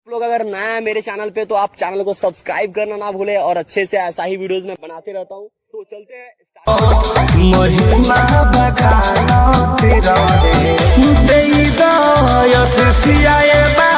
लोग अगर नया है मेरे चैनल पे तो आप चैनल को सब्सक्राइब करना ना भूले और अच्छे से ऐसा ही वीडियोस में बनाते रहता हूँ। तो चलते हैं महिमा बखाना तेरा दे दो यस सियाए बा